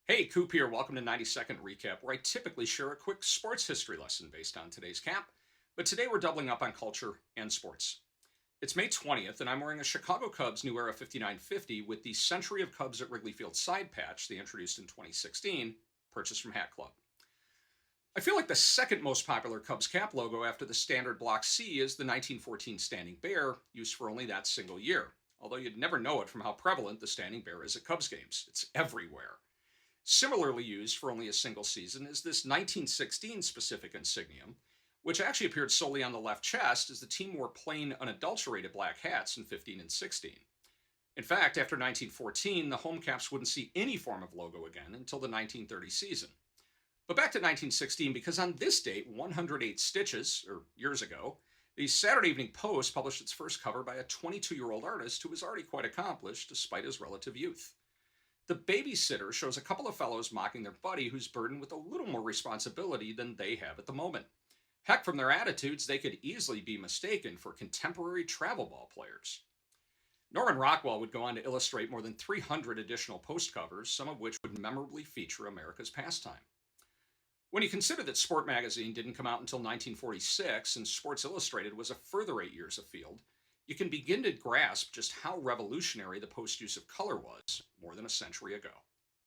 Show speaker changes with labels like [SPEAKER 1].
[SPEAKER 1] Hey, Coop here. Welcome to 90-second recap, where I typically share a quick sports history lesson based on today's cap. But today we're doubling up on culture and sports. It's May 20th, and I'm wearing a Chicago Cubs New Era 5950 with the Century of Cubs at Wrigley Field side patch they introduced in 2016, purchased from Hat Club. I feel like the second most popular Cubs cap logo after the standard Block C is the 1914 Standing Bear, used for only that single year. Although you'd never know it from how prevalent the Standing Bear is at Cubs games. It's everywhere. Similarly used for only a single season is this 1916 specific insignium, which actually appeared solely on the left chest as the team wore plain, unadulterated black hats in 15 and 16. In fact, after 1914, the home caps wouldn't see any form of logo again until the 1930 season. But back to 1916, because on this date, 108 stitches, or years ago, the Saturday Evening Post published its first cover by a 22-year-old artist who was already quite accomplished despite his relative youth. The babysitter shows a couple of fellows mocking their buddy who's burdened with a little more responsibility than they have at the moment. Heck, from their attitudes, they could easily be mistaken for contemporary travel ball players. Norman Rockwell would go on to illustrate more than 300 additional post covers, some of which would memorably feature America's pastime. When you consider that Sport magazine didn't come out until 1946 and Sports Illustrated was a further 8 years afield, you can begin to grasp just how revolutionary the post use of color was more than a century ago.